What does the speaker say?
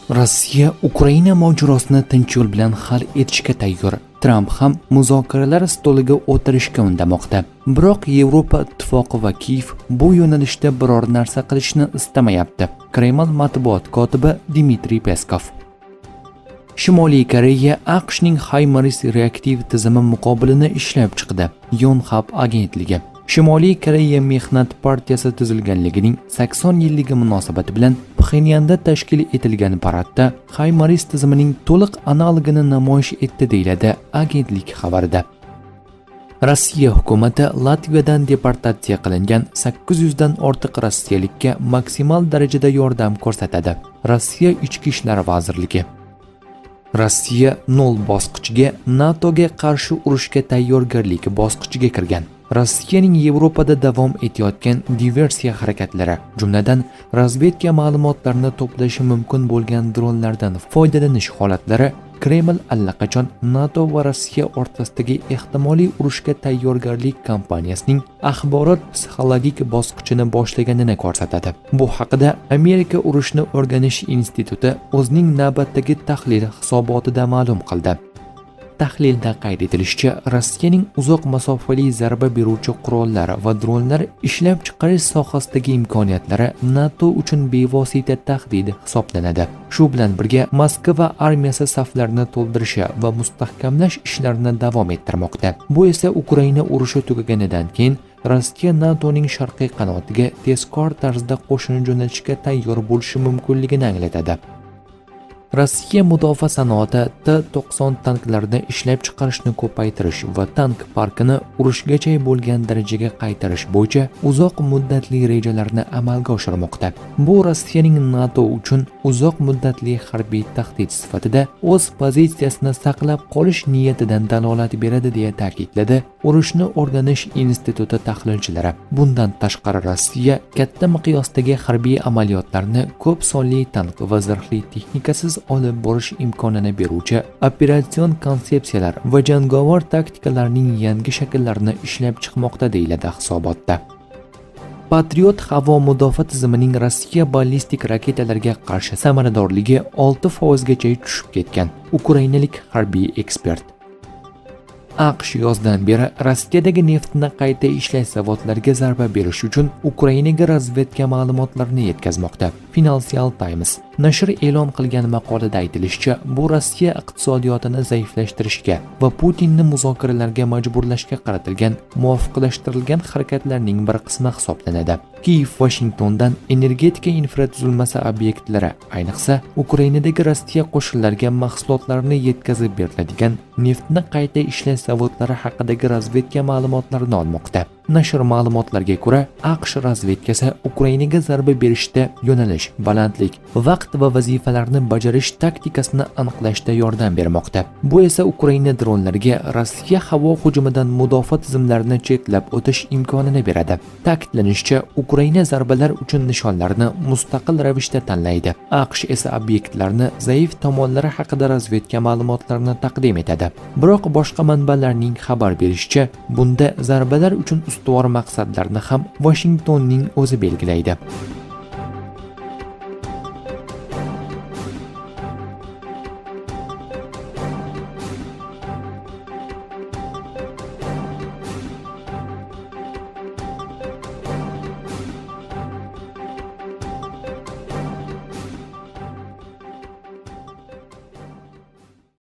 Rossiya Ukraina mojarosini tinch yo'l bilan hal etishga tayyor. Tramp ham muzokaralar stoliga o'tirishga undamoqda. Biroq Yevropa ittifoqi va Kiyev bu yo'nalishda biror narsa qilishni istamayapti. Kreml matbuot kotibi Dmitriy Peskov. Shimoliy Koreya AQShning HIMARS reaktiv tizimi muqobilini ishlab chiqdi. Yonhap agentligi Shimoliy Koreya Mehnat partiyasi tuzilganligining 80 yilligi munosabati bilan Pxenyanda tashkil etilgan paradda HIMARS tizimining to'liq analogini namoyish etdi deyiladi agentlik xabarida. Rossiya hukumati Latviyadan deportatsiya qilingan 800 dan ortiq rossiyalikka maksimal darajada yordam ko'rsatadi. Rossiya Ichki ishlar vazirligi Rossiya 0 bosqichiga NATOga qarshi urushga tayyorgarlik bosqichiga kirgan. Rossiyaning Yevropada davom etayotgan diversiya harakatlari, jumladan razvedka ma'lumotlarini to'plashi mumkin bo'lgan dronlardan foydalanish holatlari Kreml allaqachon NATO va Rossiya o'rtasidagi ehtimoliy urushga tayyorgarlik kampaniyasining axborot psixologik bosqichini boshlaganini ko'rsatadi. Bu haqida Amerika urushni o'rganish instituti o'zining navbatdagi tahlil hisobotida ma'lum qildi. Tahlilda qayd etilishicha, Rossiyaning uzoq masofali zarba beruvchi qurollar va dronlar ishlab chiqarish sohasidagi imkoniyatlari NATO uchun bevosita tahdid hisoblanadi. Shu bilan birga Moskva armiyasi saflarini to'ldirishi va mustahkamlash ishlarini davom ettirmoqda. Bu esa Ukraina urushi tugaganidan keyin Rossiya NATOning sharqiy qanotiga tezkor tarzda qo'shin jo'natishga tayyor bo'lishi mumkinligini anglatadi. Rossiya mudofaa sanoati T-90 tanklarini ishlab chiqarishni ko'paytirish va tank parkini urushgacha bo'lgan darajaga qaytarish bo'yicha uzoq muddatli rejalarni amalga oshirmoqda. Bu Rossiyaning NATO uchun uzoq muddatli harbiy tahdid sifatida o'z pozitsiyasini saqlab qolish niyatidan dalolat beradi deya ta'kidladi Urushni o'rganish instituti tahlilchilari. Bundan tashqari Rossiya katta miqyosdagi harbiy amaliyotlarni ko'p sonli tank va zirhli texnikasiz olib borish imkonini beruvchi operatsion konsepsiyalar va jangovar taktikalarning yangi shakllarini ishlab chiqmoqda deyiladi hisobotda. Patriot havo mudofaa tizimining Rossiya ballistik raketalarga qarshi samaradorligi 6% gacha tushib ketgan. Ukrainalik harbiy ekspert AQSh yozdan beri Rossiyadagi neftni qayta ishlash zavodlariga zarba berish uchun Ukrainaga razvedka ma'lumotlarini yetkazmoqda. Financial Times nashr e'lon qilgan maqolada aytilishicha, bu Rossiya iqtisodiyotini zaiflashtirishga va Putinni muzokaralarga majburlashga qaratilgan muvofiqlashtirilgan harakatlarning bir qismi hisoblanadi. Kiyev Washingtondan energetika infratuzilmasi obyektlari, ayniqsa Ukrainadagi Rossiya qo'shinlariga mahsulotlarni yetkazib beriladigan neftni qayta ishlash zavodlari haqidagi razvedka ma'lumotlarini olmoqda. Nashr ma'lumotlariga ko'ra, AQSh razvedkasi Ukrainaga zarba berishda yo'nalish, balandlik, vaqt va vazifalarni bajarish taktikasini aniqlashda yordam bermoqda. Bu esa Ukraina dronlariga Rossiya havo hujumidan mudofaa tizimlarini chetlab o'tish imkonini beradi. Ta'kidlanishicha, Ukraina zarbalar uchun nishonlarni mustaqil ravishda tanlaydi. AQSh esa obyektlarni zaif tomonlari haqida razvedka ma'lumotlarini taqdim etadi. Biroq boshqa manbalarning xabar berishicha, bunda zarbalar uchun ustuvor maqsadlarni ham Washingtonning o'zi belgilaydi.